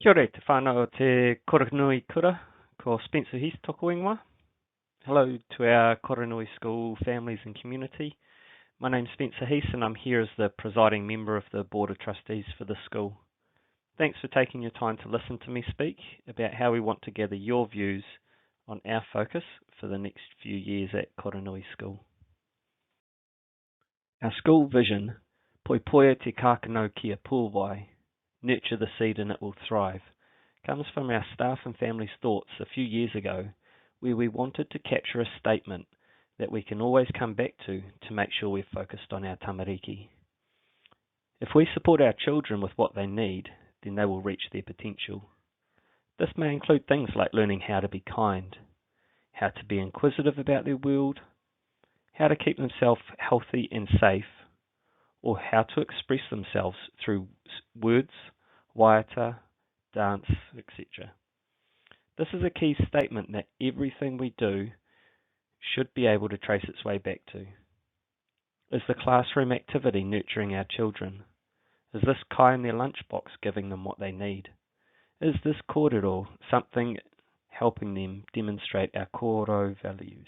Kia ora, te whānau o te Koranui Kura, ko Spencer Heath toko ingoa. Hello to our Koranui School families and community. My name's Spencer Heath and I'm here as the presiding member of the Board of Trustees for the school. Thanks for taking your time to listen to me speak about how we want to gather your views on our focus for the next few years at Koranui School. Our school vision, Poipoia te kākano kia pūwai, nurture the seed and it will thrive, comes from our staff and families' thoughts a few years ago, where we wanted to capture a statement that we can always come back to make sure we're focused on our tamariki. If we support our children with what they need, then they will reach their potential. This may include things like learning how to be kind, how to be inquisitive about their world, how to keep themselves healthy and safe, or how to express themselves through words, waiata, dance, etc. This is a key statement that everything we do should be able to trace its way back to. Is the classroom activity nurturing our children? Is this kai in their lunchbox giving them what they need? Is this kōrero something helping them demonstrate our kōrero values?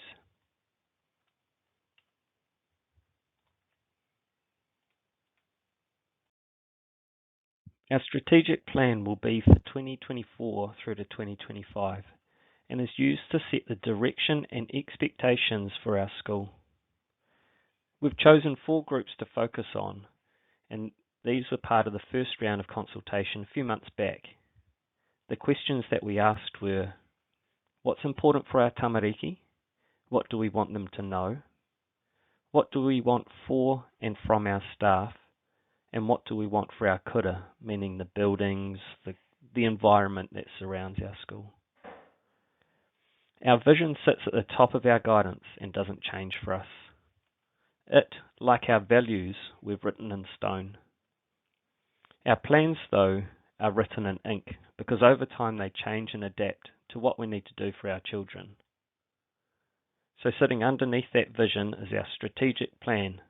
Our strategic plan will be for 2024 through to 2025 and is used to set the direction and expectations for our school. We've chosen 4 groups to focus on, and these were part of the first round of consultation a few months back. The questions that we asked were, what's important for our tamariki? What do we want them to know? What do we want for and from our staff? And what do we want for our kura, meaning the buildings, the environment that surrounds our school? Our vision sits at the top of our guidance and doesn't change for us. It, like our values, we've written in stone. Our plans, though, are written in ink because over time they change and adapt to what we need to do for our children. So sitting underneath that vision is our strategic plan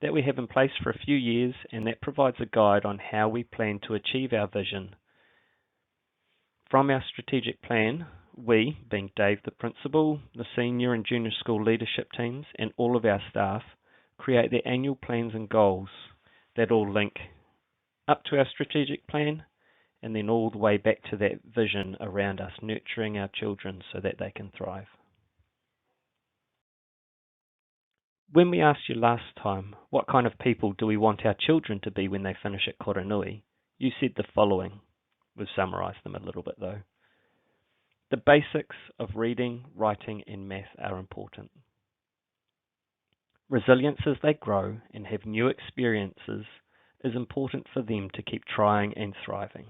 that we have in place for a few years, and that provides a guide on how we plan to achieve our vision. From our strategic plan, we, being Dave the principal, the senior and junior school leadership teams, and all of our staff, create their annual plans and goals that all link up to our strategic plan and then all the way back to that vision around us nurturing our children so that they can thrive. When we asked you last time, what kind of people do we want our children to be when they finish at Koranui, you said the following. We've summarised them a little bit though. The basics of reading, writing and math are important. Resilience as they grow and have new experiences is important for them to keep trying and thriving.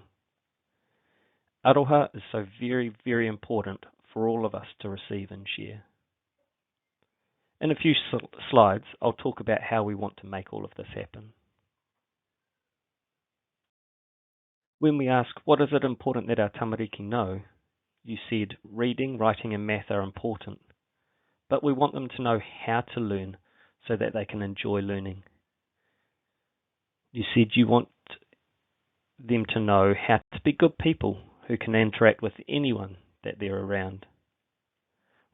Aroha is so very, very important for all of us to receive and share. In a few slides, I'll talk about how we want to make all of this happen. When we ask, what is it important that our tamariki know? You said reading, writing and math are important, but we want them to know how to learn so that they can enjoy learning. You said you want them to know how to be good people who can interact with anyone that they're around.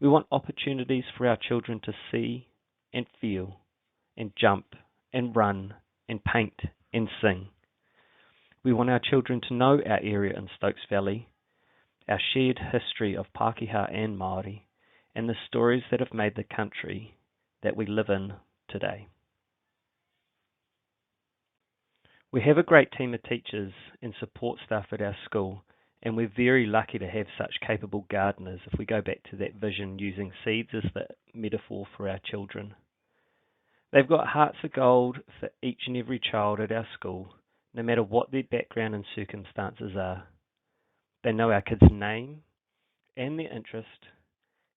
We want opportunities for our children to see and feel and jump and run and paint and sing. We want our children to know our area in Stokes Valley, our shared history of Pākehā and Māori, and the stories that have made the country that we live in today. We have a great team of teachers and support staff at our school, and we're very lucky to have such capable gardeners if we go back to that vision using seeds as the metaphor for our children. They've got hearts of gold for each and every child at our school, no matter what their background and circumstances are. They know our kids' name and their interest,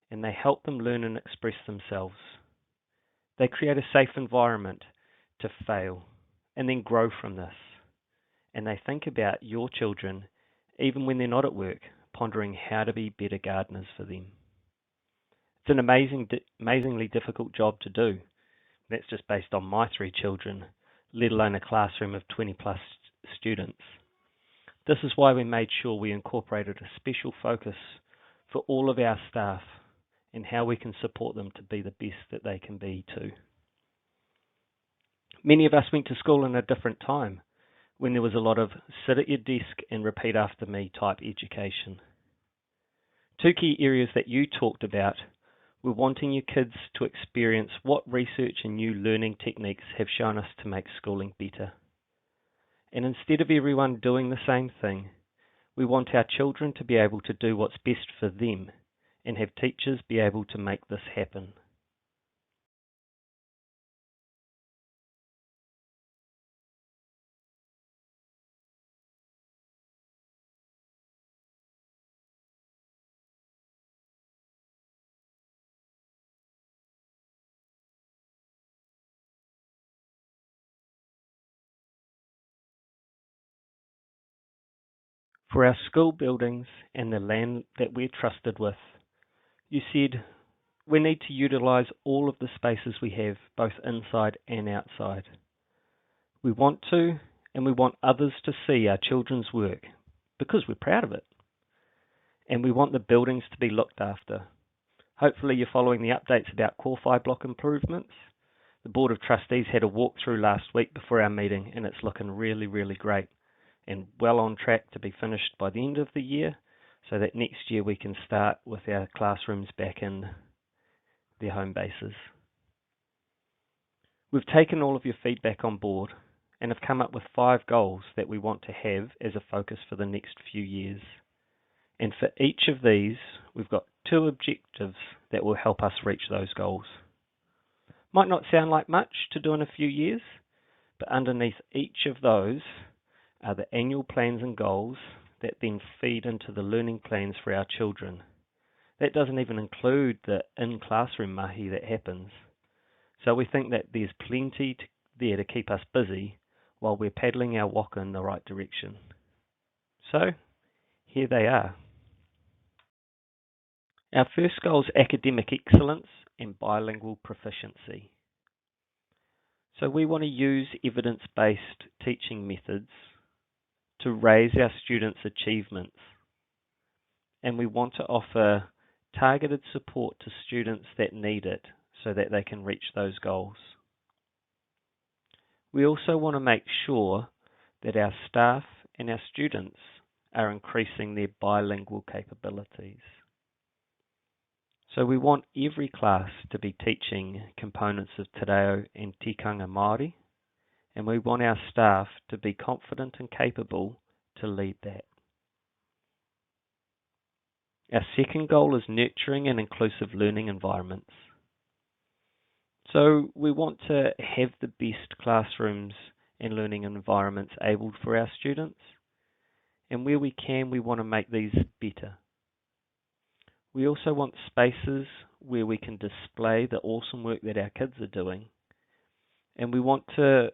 and they help them learn and express themselves. They create a safe environment to fail and then grow from this. And they think about your children even when they're not at work, pondering how to be better gardeners for them. It's an amazingly difficult job to do. That's just based on my 3 children, let alone a classroom of 20 plus students. This is why we made sure we incorporated a special focus for all of our staff and how we can support them to be the best that they can be too. Many of us went to school in a different time when there was a lot of sit at your desk and repeat after me type education. Two key areas that you talked about were wanting your kids to experience what research and new learning techniques have shown us to make schooling better. And instead of everyone doing the same thing, we want our children to be able to do what's best for them and have teachers be able to make this happen. For our school buildings and the land that we're trusted with, you said we need to utilise all of the spaces we have, both inside and outside. We want to, and we want others to see our children's work because we're proud of it. And we want the buildings to be looked after. Hopefully you're following the updates about core 5 block improvements. The Board of Trustees had a walkthrough last week before our meeting, and it's looking really, really great and well on track to be finished by the end of the year, so that next year we can start with our classrooms back in their home bases. We've taken all of your feedback on board and have come up with 5 goals that we want to have as a focus for the next few years. And for each of these, we've got 2 objectives that will help us reach those goals. Might not sound like much to do in a few years, but underneath each of those are the annual plans and goals that then feed into the learning plans for our children. That doesn't even include the in-classroom mahi that happens. So we think that there's plenty there to keep us busy while we're paddling our waka in the right direction. So, here they are. Our first goal is academic excellence and bilingual proficiency. So we want to use evidence-based teaching methods to raise our students' achievements, and we want to offer targeted support to students that need it so that they can reach those goals. We also want to make sure that our staff and our students are increasing their bilingual capabilities. So we want every class to be teaching components of Te Reo and Tikanga Māori, and we want our staff to be confident and capable to lead that. Our second goal is nurturing and inclusive learning environments. So we want to have the best classrooms and learning environments able for our students, and where we can, we want to make these better. We also want spaces where we can display the awesome work that our kids are doing, and we want to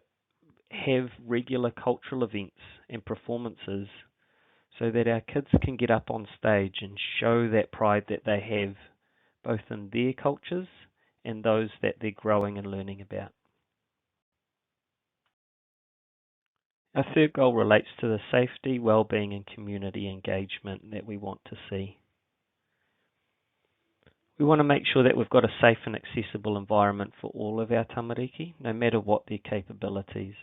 have regular cultural events and performances so that our kids can get up on stage and show that pride that they have both in their cultures and those that they're growing and learning about. Our third goal relates to the safety, well-being and community engagement that we want to see. We want to make sure that we've got a safe and accessible environment for all of our tamariki, no matter what their capabilities.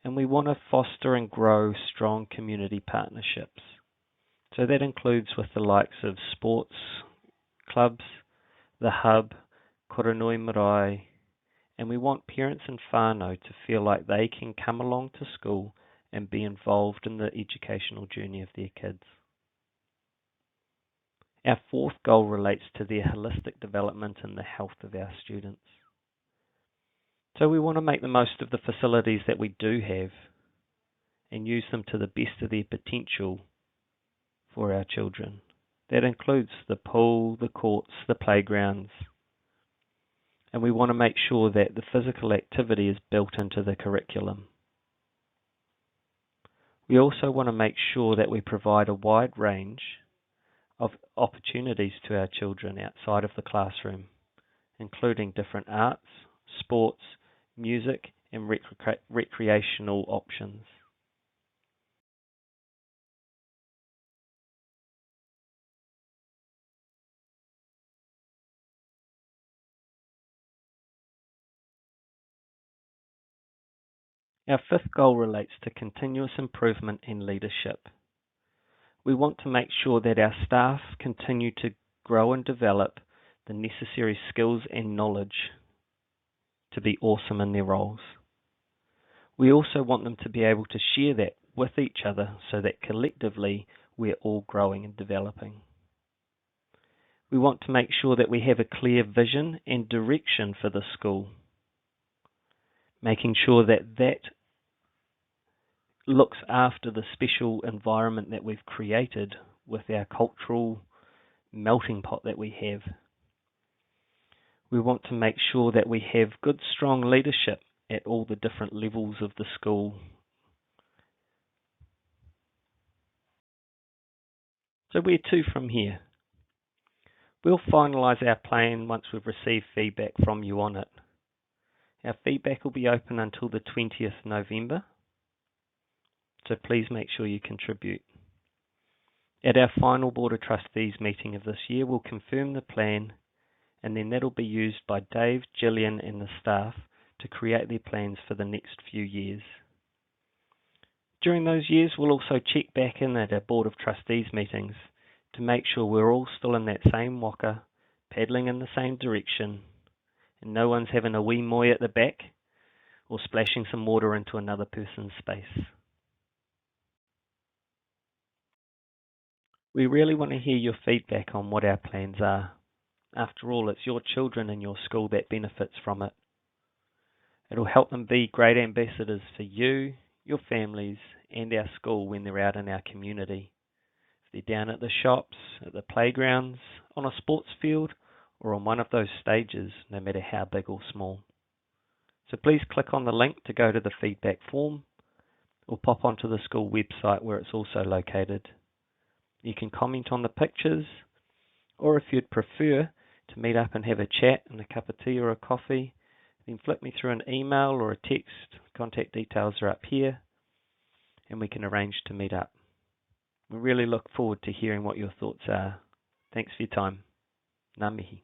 And we want to foster and grow strong community partnerships. So that includes with the likes of sports clubs, the hub, Koronui Marae, and we want parents and whānau to feel like they can come along to school and be involved in the educational journey of their kids. Our fourth goal relates to their holistic development and the health of our students. So we want to make the most of the facilities that we do have and use them to the best of their potential for our children. That includes the pool, the courts, the playgrounds, and we want to make sure that the physical activity is built into the curriculum. We also want to make sure that we provide a wide range of opportunities to our children outside of the classroom, including different arts, sports, music, and recreational options. Our fifth goal relates to continuous improvement and leadership. We want to make sure that our staff continue to grow and develop the necessary skills and knowledge to be awesome in their roles. We also want them to be able to share that with each other so that collectively we're all growing and developing. We want to make sure that we have a clear vision and direction for the school, making sure that that looks after the special environment that we've created with our cultural melting pot that we have. We want to make sure that we have good, strong leadership at all the different levels of the school. So where to from here? We'll finalise our plan once we've received feedback from you on it. Our feedback will be open until the 20th November, so please make sure you contribute. At our final Board of Trustees meeting of this year, we'll confirm the plan, and then that'll be used by Dave, Gillian and the staff to create their plans for the next few years. During those years, we'll also check back in at our Board of Trustees meetings to make sure we're all still in that same waka, paddling in the same direction, and no one's having a wee moy at the back or splashing some water into another person's space. We really want to hear your feedback on what our plans are. After all, it's your children in your school that benefits from it. It'll help them be great ambassadors for you, your families, and our school when they're out in our community. If they're down at the shops, at the playgrounds, on a sports field, or on one of those stages, no matter how big or small. So please click on the link to go to the feedback form, or pop onto the school website where it's also located. You can comment on the pictures, or if you'd prefer to meet up and have a chat and a cup of tea or a coffee, then flick me through an email or a text. Contact details are up here, and we can arrange to meet up. We really look forward to hearing what your thoughts are. Thanks for your time. Ngā mihi.